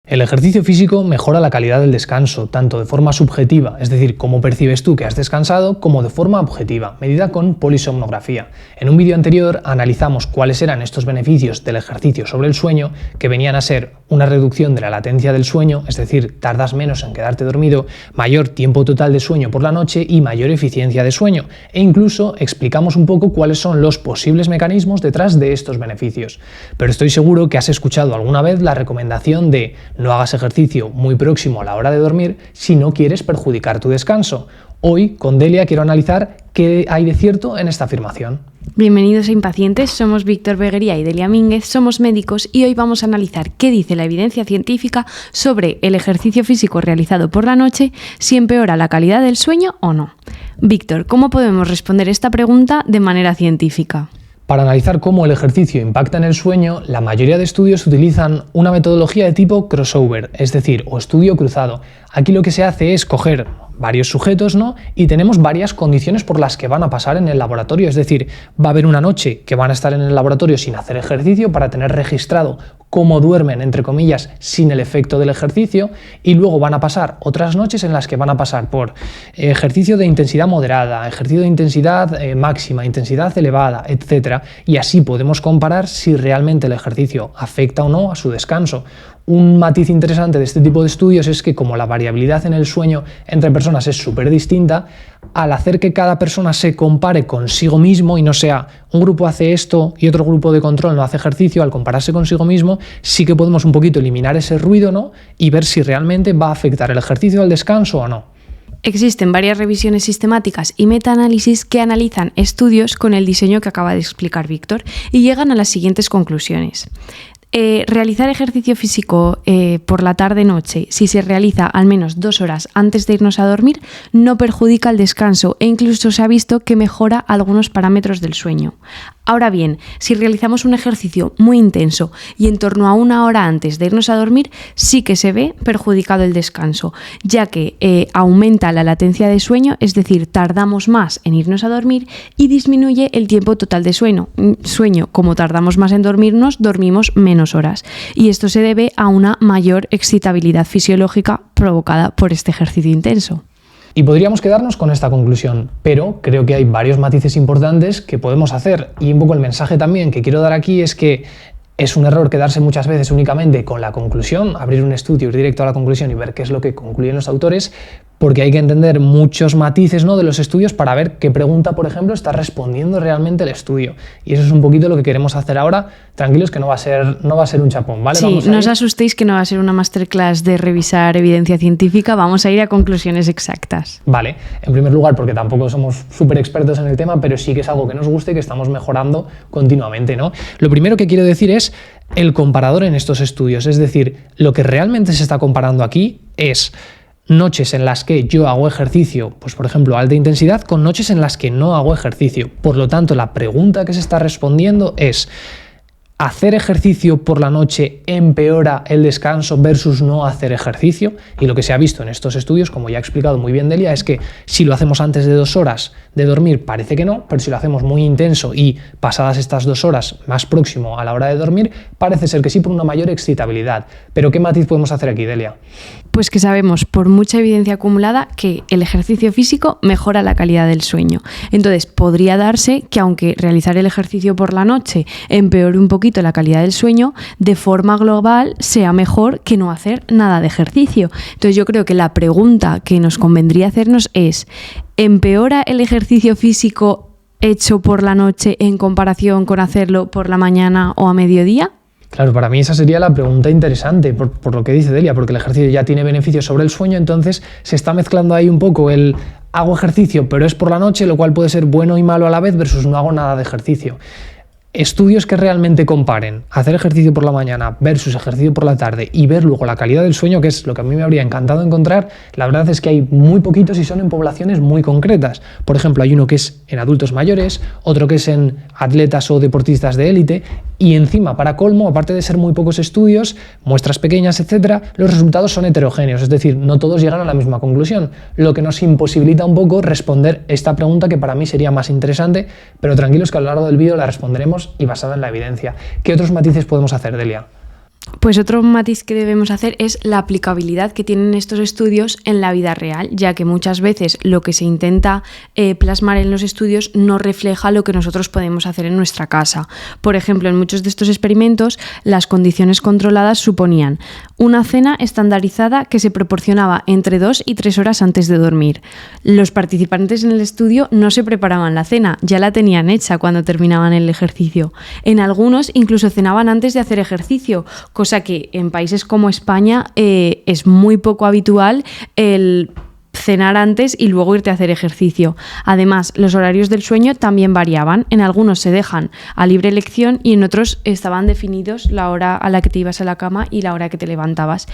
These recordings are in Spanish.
El ejercicio físico mejora la calidad del descanso, tanto de forma subjetiva, es decir, cómo percibes tú que has descansado, como de forma objetiva, medida con polisomnografía. En un vídeo anterior analizamos cuáles eran estos beneficios del ejercicio sobre el sueño, que venían a ser una reducción de la latencia del sueño, es decir, tardas menos en quedarte dormido, mayor tiempo total de sueño por la noche y mayor eficiencia de sueño, e incluso explicamos un poco cuáles son los posibles mecanismos detrás de estos beneficios. Pero estoy seguro que has escuchado alguna vez la recomendación de no hagas ejercicio muy próximo a la hora de dormir si no quieres perjudicar tu descanso. Hoy, con Delia, quiero analizar qué hay de cierto en esta afirmación. Bienvenidos a Impacientes, somos Víctor Beguería y Delia Mínguez, somos médicos y hoy vamos a analizar qué dice la evidencia científica sobre el ejercicio físico realizado por la noche, si empeora la calidad del sueño o no. Víctor, ¿cómo podemos responder esta pregunta de manera científica? Para analizar cómo el ejercicio impacta en el sueño, la mayoría de estudios utilizan una metodología de tipo crossover, es decir, o estudio cruzado. Aquí lo que se hace es coger varios sujetos, ¿no? Y tenemos varias condiciones por las que van a pasar en el laboratorio, es decir, va a haber una noche que van a estar en el laboratorio sin hacer ejercicio para tener registrado cómo duermen, entre comillas, sin el efecto del ejercicio, y luego van a pasar otras noches en las que van a pasar por ejercicio de intensidad moderada, ejercicio de intensidad máxima, intensidad elevada, etc. Y así podemos comparar si realmente el ejercicio afecta o no a su descanso. Un matiz interesante de este tipo de estudios es que como la variabilidad en el sueño entre personas es súper distinta, al hacer que cada persona se compare consigo mismo y no sea un grupo hace esto y otro grupo de control no hace ejercicio, al compararse consigo mismo sí que podemos un poquito eliminar ese ruido, ¿no? Y ver si realmente va a afectar el ejercicio al descanso o no. Existen varias revisiones sistemáticas y metaanálisis que analizan estudios con el diseño que acaba de explicar Víctor y llegan a las siguientes conclusiones. Realizar ejercicio físico por la tarde-noche, si se realiza al menos 2 horas antes de irnos a dormir, no perjudica el descanso e incluso se ha visto que mejora algunos parámetros del sueño. Ahora bien, si realizamos un ejercicio muy intenso y en torno a 1 hora antes de irnos a dormir, sí que se ve perjudicado el descanso, ya que aumenta la latencia de sueño, es decir, tardamos más en irnos a dormir y disminuye el tiempo total de sueño. Como tardamos más en dormirnos, dormimos menos horas. Y esto se debe a una mayor excitabilidad fisiológica provocada por este ejercicio intenso. Y podríamos quedarnos con esta conclusión, pero creo que hay varios matices importantes que podemos hacer. Y un poco el mensaje también que quiero dar aquí es que es un error quedarse muchas veces únicamente con la conclusión, abrir un estudio, ir directo a la conclusión y ver qué es lo que concluyen los autores, porque hay que entender muchos matices, ¿no?, de los estudios para ver qué pregunta, por ejemplo, está respondiendo realmente el estudio. Y eso es un poquito lo que queremos hacer ahora. Tranquilos que no va a ser un chapón, ¿vale? Sí, no os asustéis que no va a ser una masterclass de revisar evidencia científica, vamos a ir a conclusiones exactas. Vale, en primer lugar porque tampoco somos súper expertos en el tema, pero sí que es algo que nos gusta y que estamos mejorando continuamente, ¿no? Lo primero que quiero decir es el comparador en estos estudios, es decir, lo que realmente se está comparando aquí es noches en las que yo hago ejercicio, pues por ejemplo alta intensidad, con noches en las que no hago ejercicio. Por lo tanto, la pregunta que se está respondiendo es: ¿hacer ejercicio por la noche empeora el descanso versus no hacer ejercicio? Y lo que se ha visto en estos estudios, como ya ha explicado muy bien Delia, es que si lo hacemos antes de 2 horas de dormir parece que no, pero si lo hacemos muy intenso y pasadas estas 2 horas más próximo a la hora de dormir, parece ser que sí, por una mayor excitabilidad. Pero ¿qué matiz podemos hacer aquí, Delia? Pues que sabemos por mucha evidencia acumulada que el ejercicio físico mejora la calidad del sueño. Entonces podría darse que aunque realizar el ejercicio por la noche empeore un poquito la calidad del sueño, de forma global sea mejor que no hacer nada de ejercicio. Entonces yo creo que la pregunta que nos convendría hacernos es: ¿empeora el ejercicio físico hecho por la noche en comparación con hacerlo por la mañana o a mediodía? Claro, para mí esa sería la pregunta interesante, por lo que dice Delia, porque el ejercicio ya tiene beneficios sobre el sueño, entonces se está mezclando ahí un poco el hago ejercicio pero es por la noche, lo cual puede ser bueno y malo a la vez, versus no hago nada de ejercicio. Estudios que realmente comparen hacer ejercicio por la mañana versus ejercicio por la tarde y ver luego la calidad del sueño, que es lo que a mí me habría encantado encontrar, la verdad es que hay muy poquitos y son en poblaciones muy concretas. Por ejemplo, hay uno que es en adultos mayores, otro que es en atletas o deportistas de élite, y encima, para colmo, aparte de ser muy pocos estudios, muestras pequeñas, etcétera, los resultados son heterogéneos, es decir, no todos llegan a la misma conclusión, lo que nos imposibilita un poco responder esta pregunta que para mí sería más interesante, pero tranquilos que a lo largo del vídeo la responderemos y basada en la evidencia. ¿Qué otros matices podemos hacer, Delia? Pues otro matiz que debemos hacer es la aplicabilidad que tienen estos estudios en la vida real, ya que muchas veces lo que se intenta plasmar en los estudios no refleja lo que nosotros podemos hacer en nuestra casa. Por ejemplo, en muchos de estos experimentos, las condiciones controladas suponían una cena estandarizada que se proporcionaba entre 2 y 3 horas antes de dormir. Los participantes en el estudio no se preparaban la cena, ya la tenían hecha cuando terminaban el ejercicio. En algunos incluso cenaban antes de hacer ejercicio, cosa que en países como España es muy poco habitual el cenar antes y luego irte a hacer ejercicio. Además, los horarios del sueño también variaban. En algunos se dejan a libre elección y en otros estaban definidos la hora a la que te ibas a la cama y la hora que te levantabas.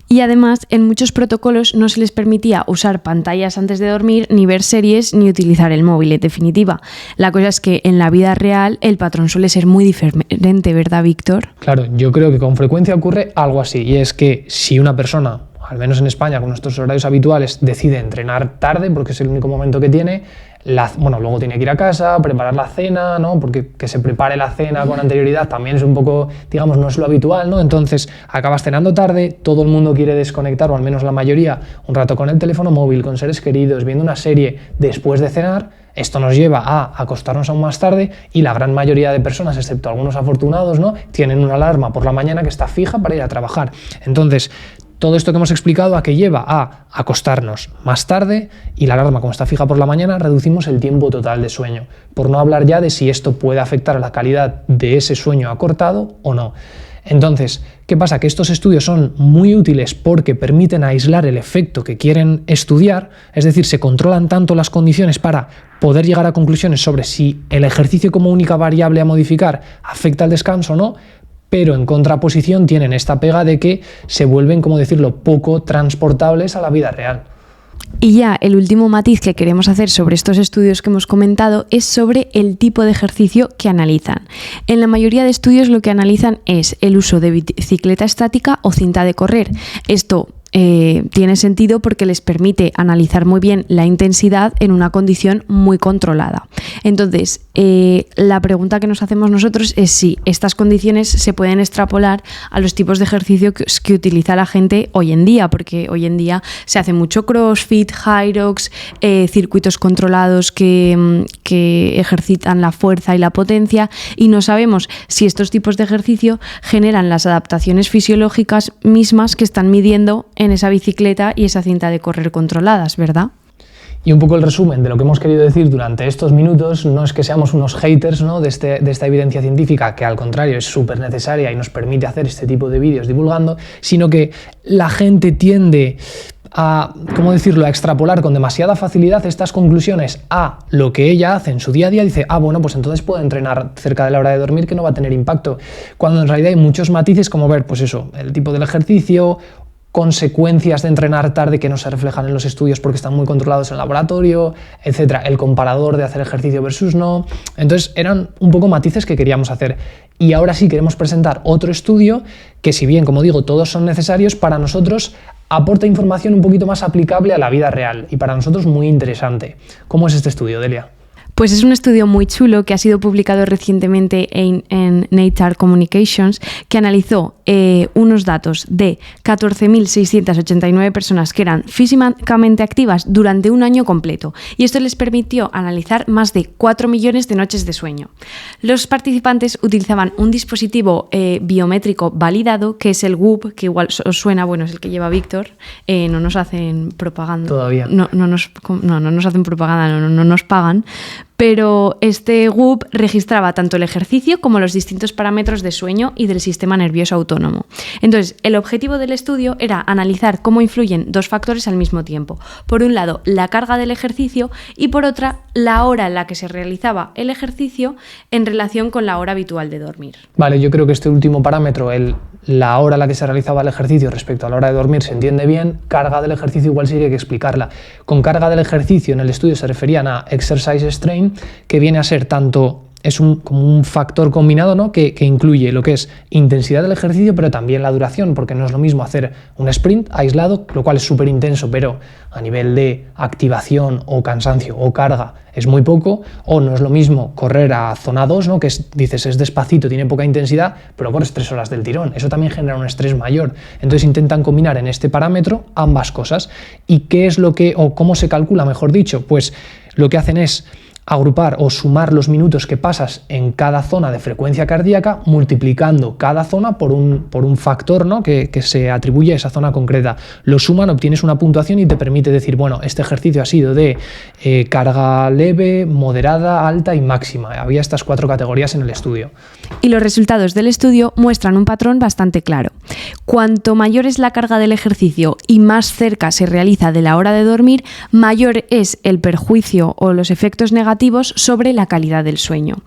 Y además, en muchos protocolos no se les permitía usar pantallas antes de dormir, ni ver series, ni utilizar el móvil. En definitiva, la cosa es que en la vida real el patrón suele ser muy diferente, ¿verdad, Víctor? Claro, yo creo que con frecuencia ocurre algo así, y es que si una persona, al menos en España, con nuestros horarios habituales, decide entrenar tarde porque es el único momento que tiene, luego tiene que ir a casa, preparar la cena, ¿no? Porque que se prepare la cena con anterioridad también es un poco, digamos, no es lo habitual, ¿no? Entonces acabas cenando tarde, todo el mundo quiere desconectar, o al menos la mayoría, un rato con el teléfono móvil, con seres queridos, viendo una serie después de cenar. Esto nos lleva a acostarnos aún más tarde y la gran mayoría de personas, excepto algunos afortunados, ¿no?, tienen una alarma por la mañana que está fija para ir a trabajar. Entonces, todo esto que hemos explicado a que lleva a acostarnos más tarde y la alarma, como está fija por la mañana, reducimos el tiempo total de sueño. Por no hablar ya de si esto puede afectar a la calidad de ese sueño acortado o no. Entonces, ¿qué pasa? Que estos estudios son muy útiles porque permiten aislar el efecto que quieren estudiar, es decir, se controlan tanto las condiciones para poder llegar a conclusiones sobre si el ejercicio como única variable a modificar afecta al descanso o no, pero en contraposición tienen esta pega de que se vuelven, como decirlo, poco transportables a la vida real. Y ya el último matiz que queremos hacer sobre estos estudios que hemos comentado es sobre el tipo de ejercicio que analizan. En la mayoría de estudios lo que analizan es el uso de bicicleta estática o cinta de correr. Esto tiene sentido porque les permite analizar muy bien la intensidad en una condición muy controlada. Entonces, la pregunta que nos hacemos nosotros es si estas condiciones se pueden extrapolar a los tipos de ejercicio que utiliza la gente hoy en día, porque hoy en día se hace mucho CrossFit, Hyrox, circuitos controlados que ejercitan la fuerza y la potencia, y no sabemos si estos tipos de ejercicio generan las adaptaciones fisiológicas mismas que están midiendo en esa bicicleta y esa cinta de correr controladas, ¿verdad? Y un poco el resumen de lo que hemos querido decir durante estos minutos no es que seamos unos haters, ¿no?, de esta evidencia científica, que al contrario es súper necesaria y nos permite hacer este tipo de vídeos divulgando, sino que la gente tiende a, ¿cómo decirlo?, a extrapolar con demasiada facilidad estas conclusiones a lo que ella hace en su día a día. Dice, bueno, pues entonces puedo entrenar cerca de la hora de dormir que no va a tener impacto, cuando en realidad hay muchos matices, como ver, pues eso, el tipo del ejercicio, consecuencias de entrenar tarde que no se reflejan en los estudios porque están muy controlados en el laboratorio, etcétera, el comparador de hacer ejercicio versus no. Entonces eran un poco matices que queríamos hacer, y ahora sí queremos presentar otro estudio que, si bien, como digo, todos son necesarios, para nosotros aporta información un poquito más aplicable a la vida real y para nosotros muy interesante. ¿Cómo es este estudio, Delia? Pues es un estudio muy chulo que ha sido publicado recientemente en Nature Communications, que analizó unos datos de 14.689 personas que eran físicamente activas durante un año completo, y esto les permitió analizar más de 4 millones de noches de sueño. Los participantes utilizaban un dispositivo biométrico validado, que es el Whoop, que igual os suena, bueno, es el que lleva Víctor. No nos hacen propaganda. Todavía. No nos hacen propaganda, no nos pagan. Pero este Whoop registraba tanto el ejercicio como los distintos parámetros de sueño y del sistema nervioso autónomo. Entonces, el objetivo del estudio era analizar cómo influyen dos factores al mismo tiempo. Por un lado, la carga del ejercicio, y por otra, la hora en la que se realizaba el ejercicio en relación con la hora habitual de dormir. Vale, yo creo que este último parámetro, la hora en la que se realizaba el ejercicio respecto a la hora de dormir, se entiende bien. Carga del ejercicio igual sí que hay que explicarla. Con carga del ejercicio en el estudio se referían a exercise strain, que viene a ser tanto es como un factor combinado, ¿no? que incluye lo que es intensidad del ejercicio, pero también la duración, porque no es lo mismo hacer un sprint aislado, lo cual es súper intenso, pero a nivel de activación o cansancio o carga es muy poco, o no es lo mismo correr a zona 2, ¿no? que dices es despacito, tiene poca intensidad, pero corres 3 horas del tirón, eso también genera un estrés mayor. Entonces intentan combinar en este parámetro ambas cosas. ¿Y qué es o cómo se calcula, mejor dicho? Pues lo que hacen es agrupar o sumar los minutos que pasas en cada zona de frecuencia cardíaca, multiplicando cada zona por un factor, ¿no? que se atribuye a esa zona concreta. Lo suman, obtienes una puntuación y te permite decir, bueno, este ejercicio ha sido de carga leve, moderada, alta y máxima. Había estas 4 categorías en el estudio. Y los resultados del estudio muestran un patrón bastante claro. Cuanto mayor es la carga del ejercicio y más cerca se realiza de la hora de dormir, mayor es el perjuicio o los efectos negativos sobre la calidad del sueño.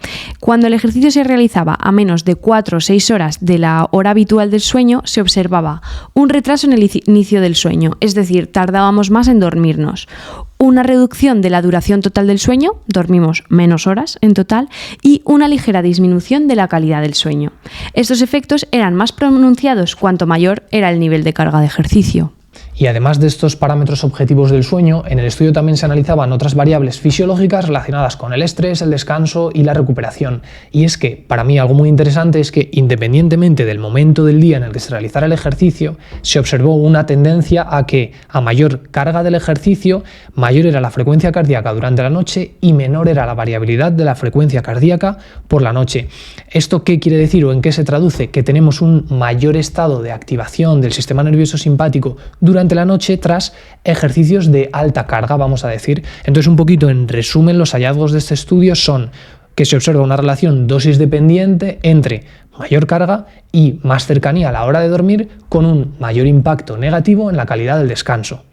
Cuando el ejercicio se realizaba a menos de 4 o 6 horas de la hora habitual del sueño, se observaba un retraso en el inicio del sueño, es decir, tardábamos más en dormirnos, una reducción de la duración total del sueño, dormimos menos horas en total, y una ligera disminución de la calidad del sueño. Estos efectos eran más pronunciados cuanto mayor era el nivel de carga de ejercicio. Y además de estos parámetros objetivos del sueño, en el estudio también se analizaban otras variables fisiológicas relacionadas con el estrés, el descanso y la recuperación. Y es que, para mí, algo muy interesante es que, independientemente del momento del día en el que se realizara el ejercicio, se observó una tendencia a que, a mayor carga del ejercicio, mayor era la frecuencia cardíaca durante la noche y menor era la variabilidad de la frecuencia cardíaca por la noche. ¿Esto qué quiere decir o en qué se traduce? Que tenemos un mayor estado de activación del sistema nervioso simpático durante la noche tras ejercicios de alta carga, vamos a decir. Entonces, un poquito en resumen, los hallazgos de este estudio son que se observa una relación dosis dependiente entre mayor carga y más cercanía a la hora de dormir, con un mayor impacto negativo en la calidad del descanso.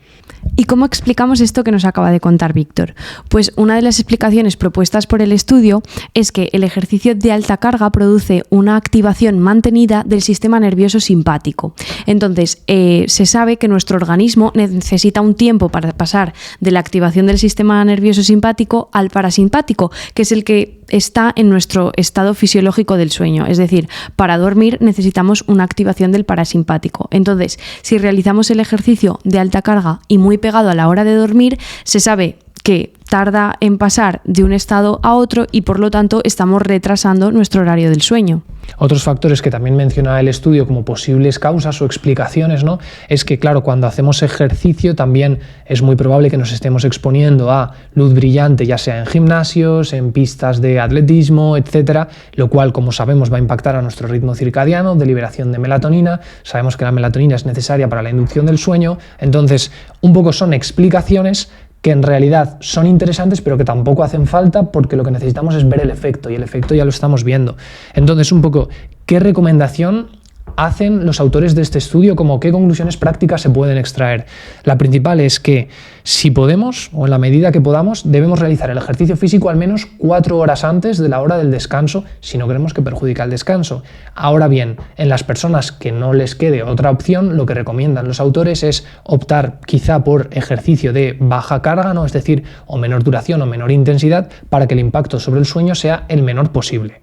¿Y cómo explicamos esto que nos acaba de contar Víctor? Pues una de las explicaciones propuestas por el estudio es que el ejercicio de alta carga produce una activación mantenida del sistema nervioso simpático. Entonces, se sabe que nuestro organismo necesita un tiempo para pasar de la activación del sistema nervioso simpático al parasimpático, que es el que está en nuestro estado fisiológico del sueño. Es decir, para dormir necesitamos una activación del parasimpático. Entonces, si realizamos el ejercicio de alta carga y muy pegado a la hora de dormir, se sabe que tarda en pasar de un estado a otro y por lo tanto estamos retrasando nuestro horario del sueño. Otros factores que también menciona el estudio como posibles causas o explicaciones, ¿no? Es que, claro, cuando hacemos ejercicio también es muy probable que nos estemos exponiendo a luz brillante, ya sea en gimnasios, en pistas de atletismo, etcétera, lo cual, como sabemos, va a impactar a nuestro ritmo circadiano de liberación de melatonina. Sabemos que la melatonina es necesaria para la inducción del sueño. Entonces, un poco son explicaciones que en realidad son interesantes, pero que tampoco hacen falta, porque lo que necesitamos es ver el efecto, y el efecto ya lo estamos viendo. Entonces, un poco, ¿qué recomendación hacen los autores de este estudio? Como qué conclusiones prácticas se pueden extraer. La principal es que, si podemos, o en la medida que podamos, debemos realizar el ejercicio físico al menos 4 horas antes de la hora del descanso, si no queremos que perjudique el descanso. Ahora bien, en las personas que no les quede otra opción, lo que recomiendan los autores es optar quizá por ejercicio de baja carga, ¿no? Es decir, o menor duración o menor intensidad, para que el impacto sobre el sueño sea el menor posible.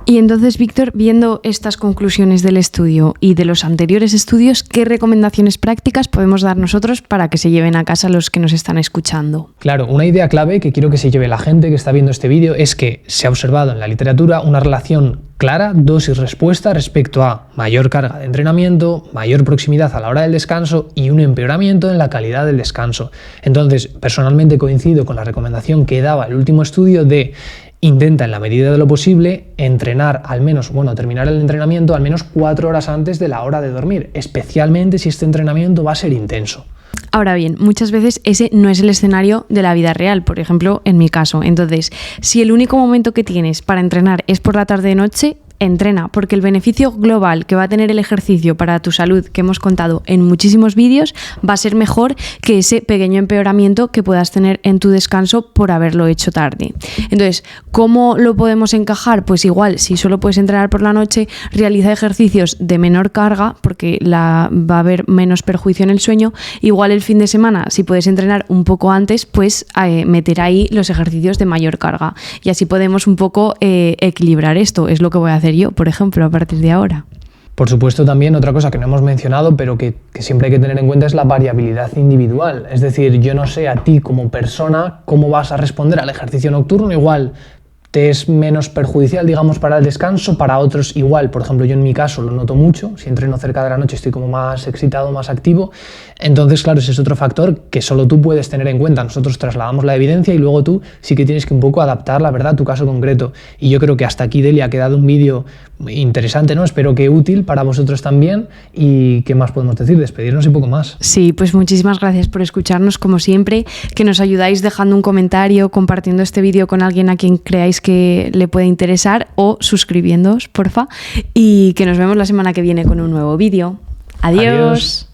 Y entonces, Víctor, viendo estas conclusiones del estudio y de los anteriores estudios, ¿qué recomendaciones prácticas podemos dar nosotros para que se lleven a casa los que nos están escuchando? Claro, una idea clave que quiero que se lleve la gente que está viendo este vídeo es que se ha observado en la literatura una relación clara, dosis-respuesta, respecto a mayor carga de entrenamiento, mayor proximidad a la hora del descanso y un empeoramiento en la calidad del descanso. Entonces, personalmente coincido con la recomendación que daba el último estudio de intenta en la medida de lo posible entrenar al menos, terminar el entrenamiento al menos 4 horas antes de la hora de dormir, especialmente si este entrenamiento va a ser intenso. Ahora bien, muchas veces ese no es el escenario de la vida real, por ejemplo, en mi caso. Entonces, si el único momento que tienes para entrenar es por la tarde-noche, entrena, porque el beneficio global que va a tener el ejercicio para tu salud, que hemos contado en muchísimos vídeos, va a ser mejor que ese pequeño empeoramiento que puedas tener en tu descanso por haberlo hecho tarde. Entonces, ¿cómo lo podemos encajar? Pues igual, si solo puedes entrenar por la noche, realiza ejercicios de menor carga, porque va a haber menos perjuicio en el sueño. Igual el fin de semana, si puedes entrenar un poco antes, pues meter ahí los ejercicios de mayor carga. Y así podemos un poco equilibrar esto. Es lo que voy a hacer yo, por ejemplo, a partir de ahora. Por supuesto, también otra cosa que no hemos mencionado, pero que siempre hay que tener en cuenta, es la variabilidad individual. Es decir, yo no sé a ti como persona cómo vas a responder al ejercicio nocturno. Igual te es menos perjudicial, digamos, para el descanso, para otros igual. Por ejemplo, yo en mi caso lo noto mucho, si entreno cerca de la noche estoy como más excitado, más activo. Entonces, claro, ese es otro factor que solo tú puedes tener en cuenta. Nosotros trasladamos la evidencia y luego tú sí que tienes que un poco adaptar la verdad a tu caso concreto. Y yo creo que hasta aquí, Delia, ha quedado un vídeo interesante, ¿no? Espero que útil para vosotros también. ¿Y qué más podemos decir? Despedirnos y poco más. Sí, pues muchísimas gracias por escucharnos, como siempre, que nos ayudáis dejando un comentario, compartiendo este vídeo con alguien a quien creáis que le puede interesar o suscribiéndoos, porfa, y que nos vemos la semana que viene con un nuevo vídeo. Adiós.